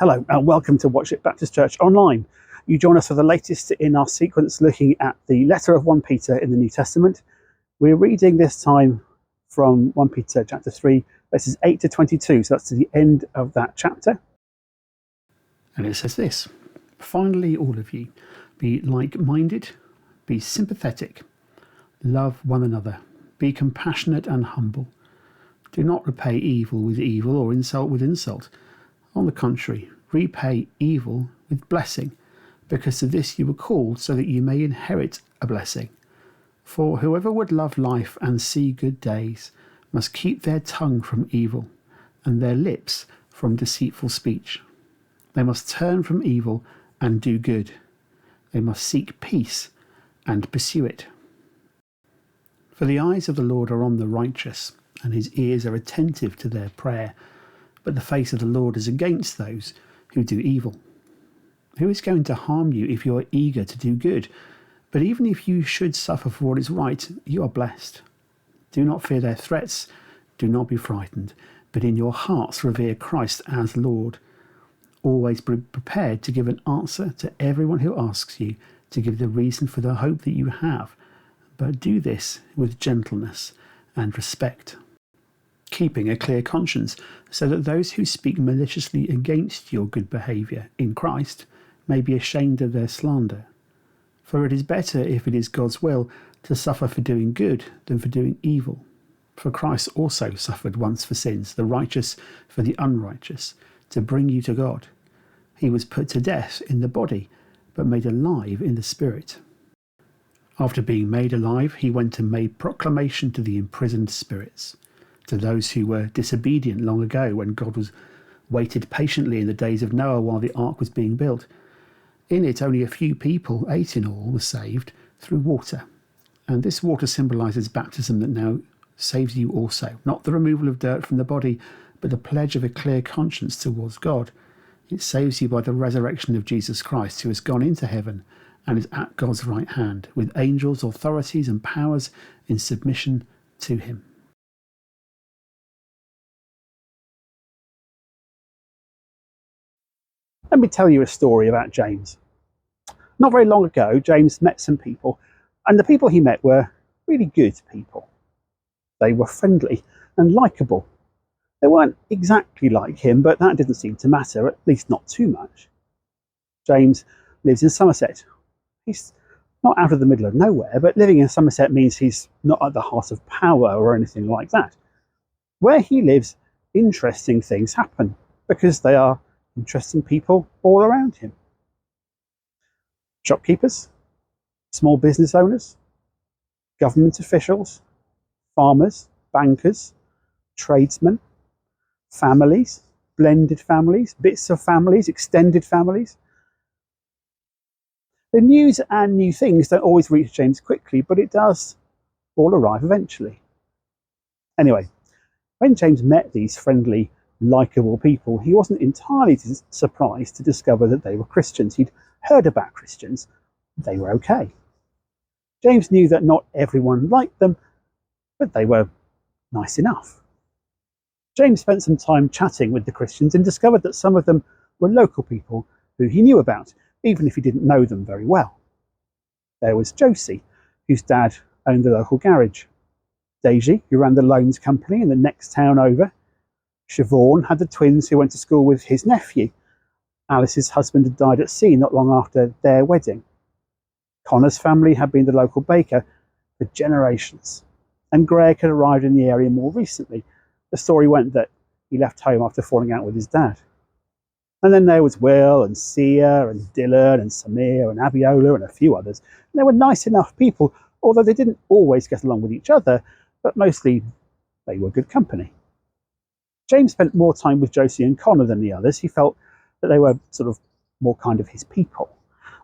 Hello and welcome to Watch It Baptist Church Online. You join us for the latest in our sequence looking at the letter of 1 Peter in the New Testament. We're reading this time from 1 Peter chapter 3, verses 8 to 22, so that's to the end of that chapter. And it says this: "Finally, all of you, be like-minded, be sympathetic, love one another, be compassionate and humble. Do not repay evil with evil or insult with insult. On the contrary, repay evil with blessing, because to this you were called, so that you may inherit a blessing. For whoever would love life and see good days must keep their tongue from evil and their lips from deceitful speech. They must turn from evil and do good. They must seek peace and pursue it. For the eyes of the Lord are on the righteous, and his ears are attentive to their prayer. But the face of the Lord is against those who do evil. Who is going to harm you if you are eager to do good? But even if you should suffer for what is right, you are blessed. Do not fear their threats, do not be frightened, but in your hearts revere Christ as Lord. Always be prepared to give an answer to everyone who asks you to give the reason for the hope that you have, but do this with gentleness and respect, keeping a clear conscience, so that those who speak maliciously against your good behaviour in Christ may be ashamed of their slander. For it is better, if it is God's will, to suffer for doing good than for doing evil. For Christ also suffered once for sins, the righteous for the unrighteous, to bring you to God. He was put to death in the body, but made alive in the spirit. After being made alive, he went and made proclamation to the imprisoned spirits, to those who were disobedient long ago, when God waited patiently in the days of Noah while the ark was being built. In it only a few people, 8 in all, were saved through water. And this water symbolises baptism that now saves you also, not the removal of dirt from the body, but the pledge of a clear conscience towards God. It saves you by the resurrection of Jesus Christ, who has gone into heaven and is at God's right hand, with angels, authorities and powers in submission to him." Let me tell you a story about James. Not very long ago, James met some people, and the people he met were really good people. They were friendly and likeable. They weren't exactly like him, but that didn't seem to matter, at least not too much. James lives in Somerset. He's not out of the middle of nowhere, but living in Somerset means he's not at the heart of power or anything like that. Where he lives, interesting things happen because they are interesting people all around him. Shopkeepers, small business owners, government officials, farmers, bankers, tradesmen, families, blended families, bits of families, extended families. The news and new things don't always reach James quickly, but it does all arrive eventually. Anyway, when James met these friendly, likeable people, he wasn't entirely surprised to discover that they were Christians. He'd heard about Christians. They were okay. James knew that not everyone liked them, but they were nice enough. James spent some time chatting with the Christians and discovered that some of them were local people who he knew about, even if he didn't know them very well. There was Josie, whose dad owned the local garage. Daisy, who ran the loans company in the next town over. Siobhan had the twins who went to school with his nephew. Alice's husband had died at sea not long after their wedding. Connor's family had been the local baker for generations. And Greg had arrived in the area more recently. The story went that he left home after falling out with his dad. And then there was Will and Sia and Dylan and Samir and Abiola and a few others. And they were nice enough people, although they didn't always get along with each other, but mostly they were good company. James spent more time with Josie and Connor than the others. He felt that they were sort of more kind of his people.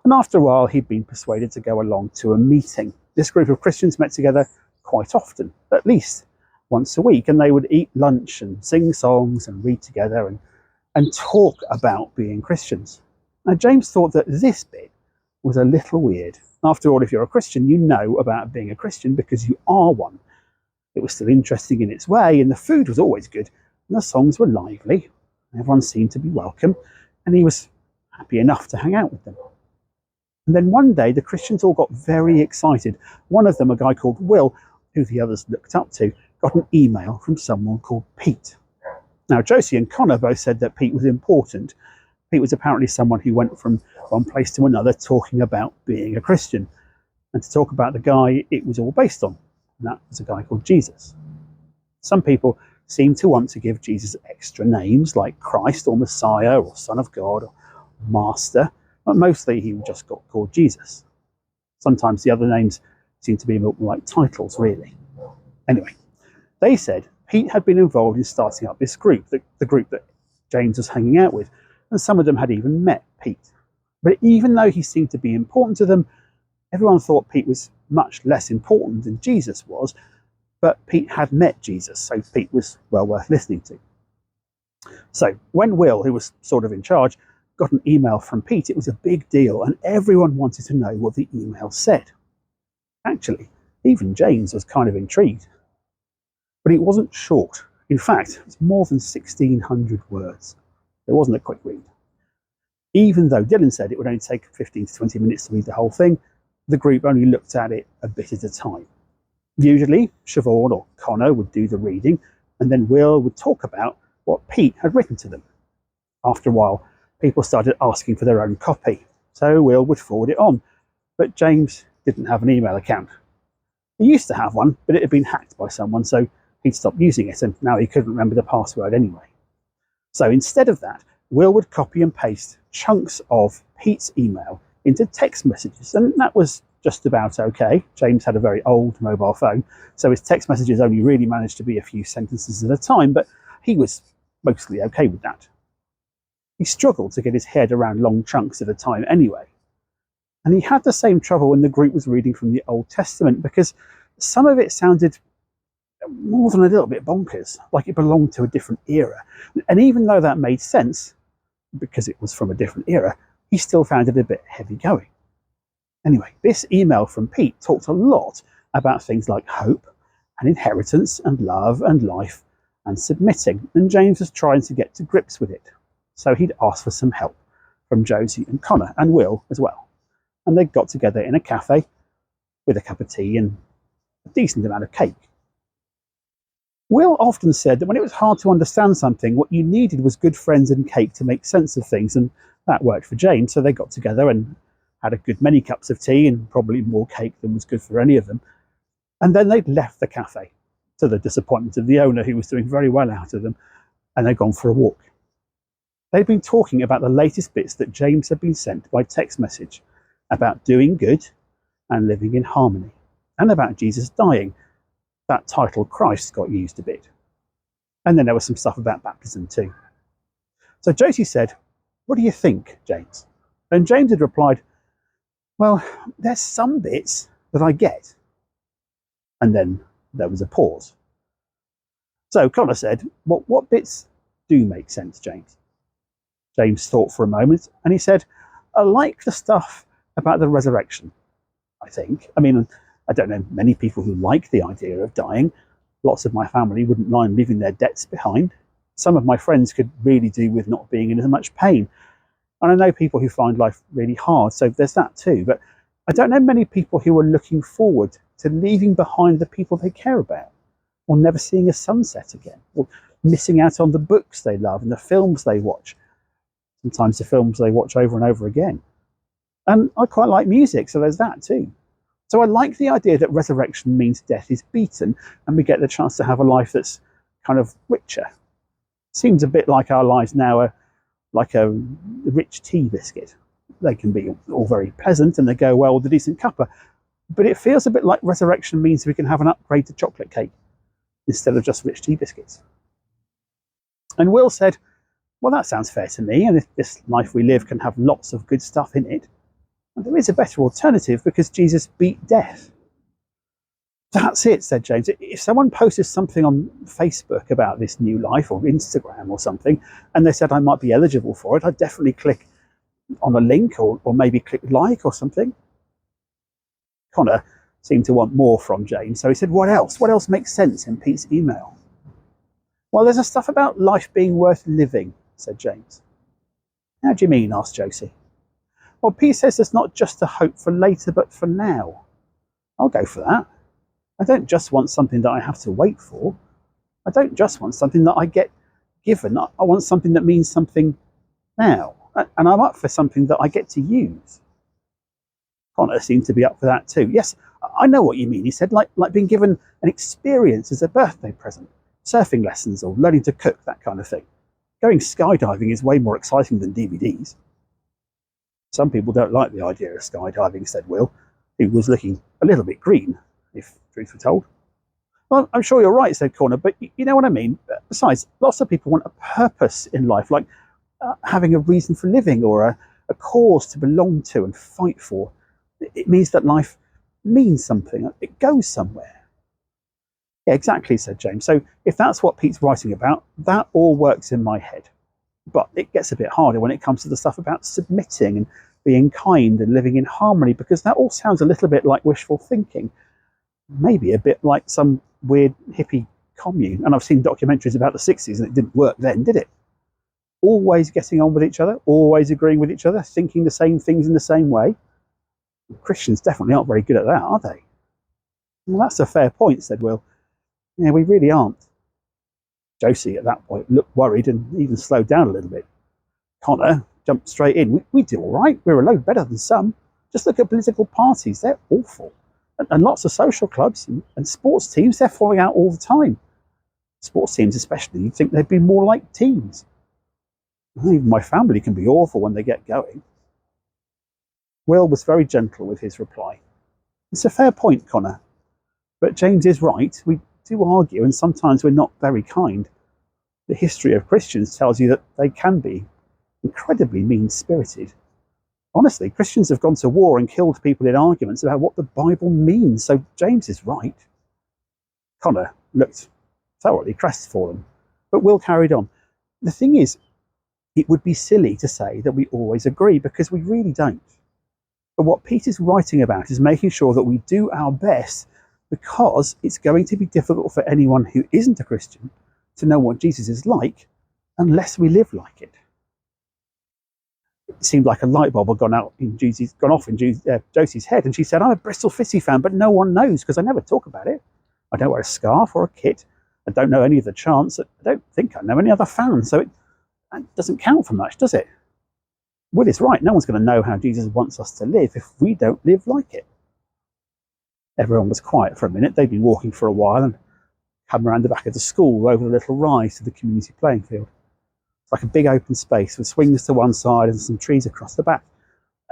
And after a while, he'd been persuaded to go along to a meeting. This group of Christians met together quite often, at least once a week, and they would eat lunch and sing songs and read together and talk about being Christians. Now, James thought that this bit was a little weird. After all, if you're a Christian, you know about being a Christian because you are one. It was still interesting in its way, and the food was always good, and the songs were lively. Everyone seemed to be welcome. and he was happy enough to hang out with them. And then one day the Christians all got very excited. One of them, a guy called Will, who the others looked up to, got an email from someone called Pete. Now, Josie and Connor both said that Pete was important. Pete was apparently someone who went from one place to another talking about being a Christian. And to talk about the guy it was all based on. And that was a guy called Jesus. Some people seem to want to give Jesus extra names like Christ or Messiah or Son of God or Master, but mostly he just got called Jesus. Sometimes the other names seem to be more like titles, really. Anyway, they said Pete had been involved in starting up this group, the group that James was hanging out with, and some of them had even met Pete. But even though he seemed to be important to them, everyone thought Pete was much less important than Jesus was, but Pete had met Jesus, so Pete was well worth listening to. So when Will, who was sort of in charge, got an email from Pete, it was a big deal, and everyone wanted to know what the email said. Actually, even James was kind of intrigued. But it wasn't short. In fact, it was more than 1,600 words. It wasn't a quick read. Even though Dylan said it would only take 15 to 20 minutes to read the whole thing, the group only looked at it a bit at a time. Usually, Siobhan or Connor would do the reading, and then Will would talk about what Pete had written to them. After a while, people started asking for their own copy, so Will would forward it on. But James didn't have an email account. He used to have one, but it had been hacked by someone, so he'd stopped using it, and now he couldn't remember the password anyway. So instead of that, Will would copy and paste chunks of Pete's email into text messages, and that was just about okay. James had a very old mobile phone, so his text messages only really managed to be a few sentences at a time, but he was mostly okay with that. He struggled to get his head around long chunks at a time anyway. And he had the same trouble when the group was reading from the Old Testament, because some of it sounded more than a little bit bonkers, like it belonged to a different era. And even though that made sense, because it was from a different era, he still found it a bit heavy going. Anyway, this email from Pete talked a lot about things like hope and inheritance and love and life and submitting, and James was trying to get to grips with it. So he'd asked for some help from Josie and Connor and Will as well. And they got together in a cafe with a cup of tea and a decent amount of cake. Will often said that when it was hard to understand something, what you needed was good friends and cake to make sense of things, and that worked for James, so they got together and had a good many cups of tea and probably more cake than was good for any of them. And then they'd left the cafe, to the disappointment of the owner, who was doing very well out of them, and they'd gone for a walk. They'd been talking about the latest bits that James had been sent by text message, about doing good and living in harmony, and about Jesus dying. That title, Christ, got used a bit. And then there was some stuff about baptism too. So Josie said, "What do you think, James?" And James had replied, "Well, there's some bits that I get." And then there was a pause. So Connor said, what bits do make sense, James?" James thought for a moment, and he said, "I like the stuff about the resurrection, I think. I mean, I don't know many people who like the idea of dying. Lots of my family wouldn't mind leaving their debts behind. Some of my friends could really do with not being in as much pain. And I know people who find life really hard, so there's that too. But I don't know many people who are looking forward to leaving behind the people they care about, or never seeing a sunset again, or missing out on the books they love and the films they watch. Sometimes the films they watch over and over again. And I quite like music, so there's that too. So I like the idea that resurrection means death is beaten and we get the chance to have a life that's kind of richer. Seems a bit like our lives now are like a rich tea biscuit. They can be all very pleasant and they go well with a decent cuppa, but it feels a bit like resurrection means we can have an upgrade to chocolate cake instead of just rich tea biscuits. And Will said, "Well, that sounds fair to me, and if this life we live can have lots of good stuff in it, and there is a better alternative because Jesus beat death." "That's it," said James. "If someone posted something on Facebook about this new life or Instagram or something, and they said I might be eligible for it, I'd definitely click on a link or maybe click like or something." Connor seemed to want more from James, so he said, What else? What else makes sense in Pete's email?" "Well, there's a stuff about life being worth living," said James. How do you mean? Asked Josie. Well, Pete says there's not just a hope for later, but for now. I'll go for that. I don't just want something that I have to wait for. I don't just want something that I get given. I want something that means something now. And I'm up for something that I get to use. Connor seemed to be up for that too. Yes, I know what you mean, he said, like being given an experience as a birthday present. Surfing lessons or learning to cook, that kind of thing. Going skydiving is way more exciting than DVDs. Some people don't like the idea of skydiving, said Will, who was looking a little bit green, if truth were told. Well, I'm sure you're right, said Connor, but you know what I mean. Besides, lots of people want a purpose in life, like having a reason for living or a cause to belong to and fight for. It means that life means something. It goes somewhere. Yeah, exactly, said James. So if that's what Pete's writing about, that all works in my head. But it gets a bit harder when it comes to the stuff about submitting and being kind and living in harmony, because that all sounds a little bit like wishful thinking. Maybe a bit like some weird hippie commune. And I've seen documentaries about the 60s and it didn't work then, did it? Always getting on with each other, always agreeing with each other, thinking the same things in the same way. Christians definitely aren't very good at that, are they? Well, that's a fair point, said Will. Yeah, we really aren't. Josie, at that point, looked worried and even slowed down a little bit. Connor jumped straight in. We do all right. We're a load better than some. Just look at political parties. They're awful. And lots of social clubs and sports teams, they're falling out all the time. Sports teams especially, you'd think they'd be more like teams. Even my family can be awful when they get going. Will was very gentle with his reply. It's a fair point, Connor. But James is right. We do argue, and sometimes we're not very kind. The history of Christians tells you that they can be incredibly mean-spirited. Honestly, Christians have gone to war and killed people in arguments about what the Bible means, so James is right. Connor looked thoroughly crestfallen, but Will carried on. The thing is, it would be silly to say that we always agree, because we really don't. But what Pete is writing about is making sure that we do our best, because it's going to be difficult for anyone who isn't a Christian to know what Jesus is like unless we live like it. It seemed like a light bulb had gone off in Josie's head, and she said, I'm a Bristol City fan, but no one knows because I never talk about it. I don't wear a scarf or a kit. I don't know any of the chants. I don't think I know any other fans, so that doesn't count for much, does it? Will is right. No one's going to know how Jesus wants us to live if we don't live like it. Everyone was quiet for a minute. They'd been walking for a while and come around the back of the school over the little rise to the community playing field. It's like a big open space with swings to one side and some trees across the back.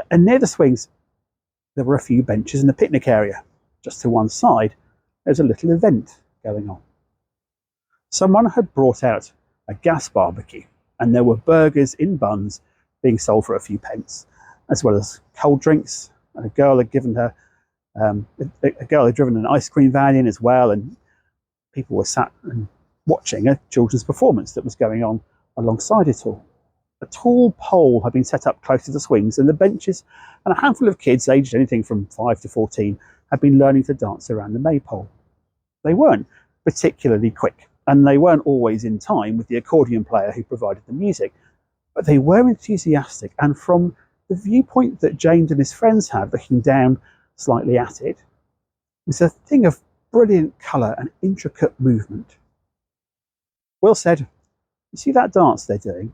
And near the swings, there were a few benches and a picnic area. Just to one side, there was a little event going on. Someone had brought out a gas barbecue, and there were burgers in buns being sold for a few pence, as well as cold drinks. And a girl had driven an ice cream van in as well, and people were sat and watching a children's performance that was going on alongside it all. A tall pole had been set up close to the swings, and the benches and a handful of kids aged anything from 5 to 14 had been learning to dance around the maypole. They weren't particularly quick, and they weren't always in time with the accordion player who provided the music, but they were enthusiastic, and from the viewpoint that James and his friends had looking down slightly at it, was a thing of brilliant colour and intricate movement. Will said, you see that dance they're doing?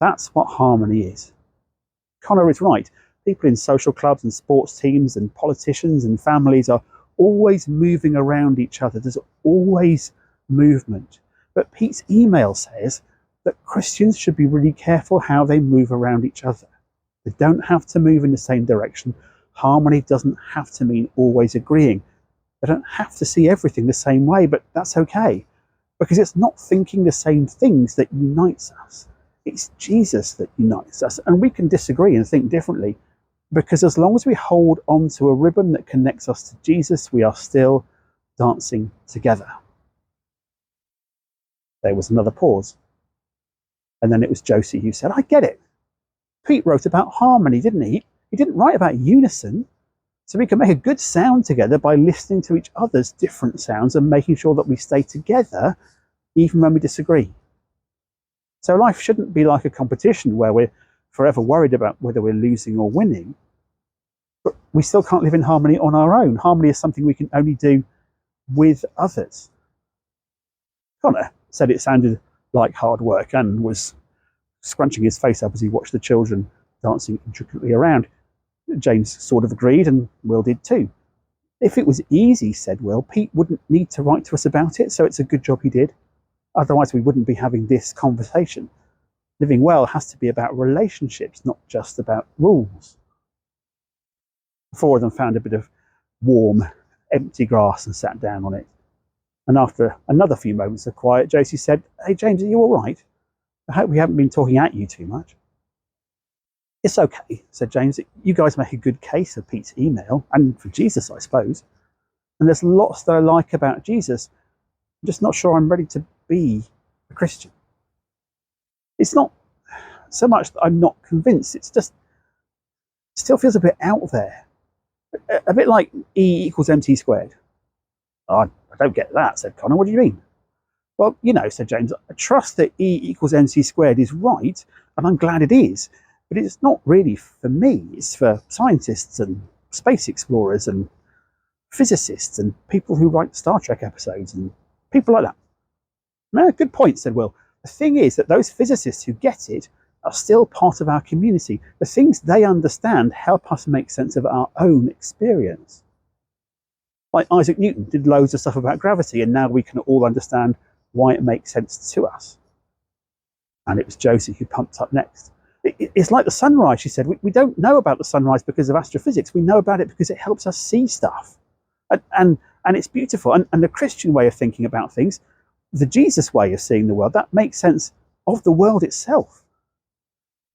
That's what harmony is. Connor is right. People in social clubs and sports teams and politicians and families are always moving around each other. There's always movement. But Pete's email says that Christians should be really careful how they move around each other. They don't have to move in the same direction. Harmony doesn't have to mean always agreeing. They don't have to see everything the same way, but that's okay, because it's not thinking the same things that unites us. It's Jesus that unites us, and we can disagree and think differently, because as long as we hold on to a ribbon that connects us to Jesus, we are still dancing together. There was another pause. And then it was Josie who said, I get it. Pete wrote about harmony, didn't he? He didn't write about unison. So we can make a good sound together by listening to each other's different sounds and making sure that we stay together even when we disagree. So life shouldn't be like a competition where we're forever worried about whether we're losing or winning, but we still can't live in harmony on our own. Harmony is something we can only do with others. Connor said it sounded like hard work and was scrunching his face up as he watched the children dancing intricately around. James sort of agreed, and Will did too. If it was easy, said Will, Pete wouldn't need to write to us about it, so it's a good job he did. Otherwise we wouldn't be having this conversation. Living well has to be about relationships, not just about rules. The four of them found a bit of warm, empty grass and sat down on it. And after another few moments of quiet, Josie said, "Hey James, are you all right? I hope we haven't been talking at you too much." "It's okay," said James. "You guys make a good case for Pete's email, and for Jesus, I suppose. And there's lots that I like about Jesus. I'm just not sure I'm ready to be a Christian. It's not so much that I'm not convinced, it's just, it still feels a bit out there. A bit like E equals MC squared." "Oh, I don't get that," said Connor. "What do you mean?" "Well, you know," said James, "I trust that E equals MC squared is right, and I'm glad it is. But it's not really for me. It's for scientists and space explorers and physicists and people who write Star Trek episodes and people like that." "No, good point," said Will. "The thing is that those physicists who get it are still part of our community. The things they understand help us make sense of our own experience. Like Isaac Newton did loads of stuff about gravity, and now we can all understand why it makes sense to us." And it was Josie who pumped up next. "It's like the sunrise," she said. We don't know about the sunrise because of astrophysics. We know about it because it helps us see stuff. And it's beautiful. And the Christian way of thinking about things, the Jesus way of seeing the world, that makes sense of the world itself."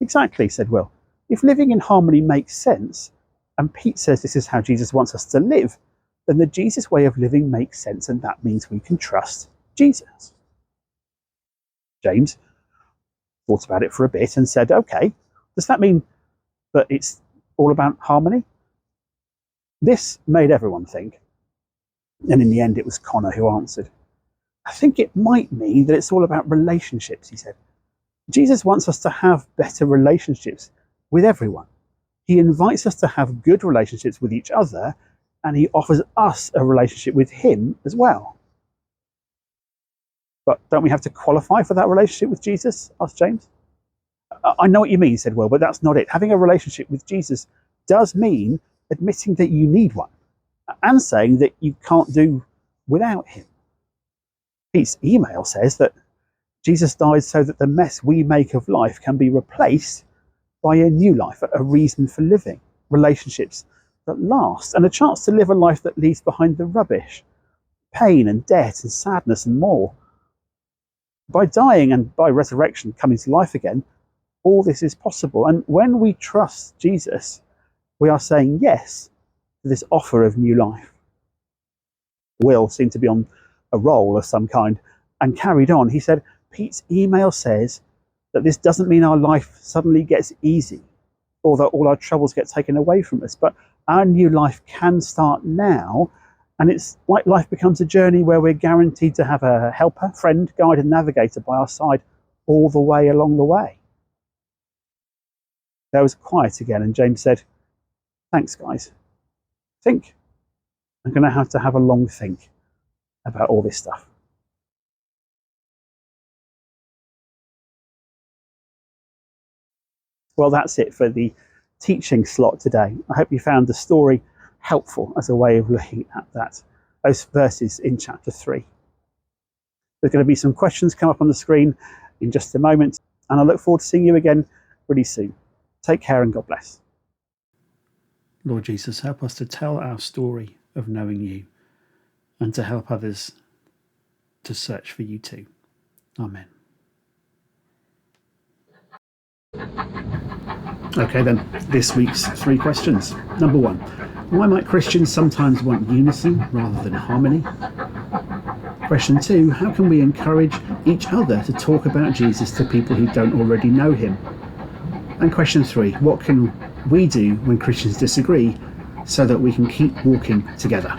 "Exactly," said Will. "If living in harmony makes sense, and Pete says this is how Jesus wants us to live, then the Jesus way of living makes sense, and that means we can trust Jesus." James thought about it for a bit and said, "Okay, does that mean that it's all about harmony?" This made everyone think. And in the end, it was Connor who answered. "I think it might mean that it's all about relationships," he said. "Jesus wants us to have better relationships with everyone. He invites us to have good relationships with each other, and he offers us a relationship with him as well." "But don't we have to qualify for that relationship with Jesus?" asked James. "I know what you mean," said Will, "but that's not it. Having a relationship with Jesus does mean admitting that you need one, and saying that you can't do without him. Pete's email says that Jesus died so that the mess we make of life can be replaced by a new life, a reason for living, relationships that last, and a chance to live a life that leaves behind the rubbish, pain and debt and sadness and more. By dying and by resurrection coming to life again, all this is possible. And when we trust Jesus, we are saying yes to this offer of new life." Will seemed to be on a roll of some kind and carried on. He said, "Pete's email says that this doesn't mean our life suddenly gets easy or that all our troubles get taken away from us, but our new life can start now, and it's like life becomes a journey where we're guaranteed to have a helper, friend, guide and navigator by our side all the way along the way." There was quiet again, and James said, "Thanks, guys. I think I'm going to have a long think about all this stuff." Well, that's it for the teaching slot today. I hope you found the story helpful as a way of looking at those verses in chapter 3. There's going to be some questions come up on the screen in just a moment, and I look forward to seeing you again really soon. Take care and God bless. Lord Jesus, help us to tell our story of knowing you and to help others to search for you too. Amen. Okay then, this week's 3 questions. Number 1, why might Christians sometimes want unison rather than harmony? Question 2, how can we encourage each other to talk about Jesus to people who don't already know him? And question 3, what can we do when Christians disagree so that we can keep walking together?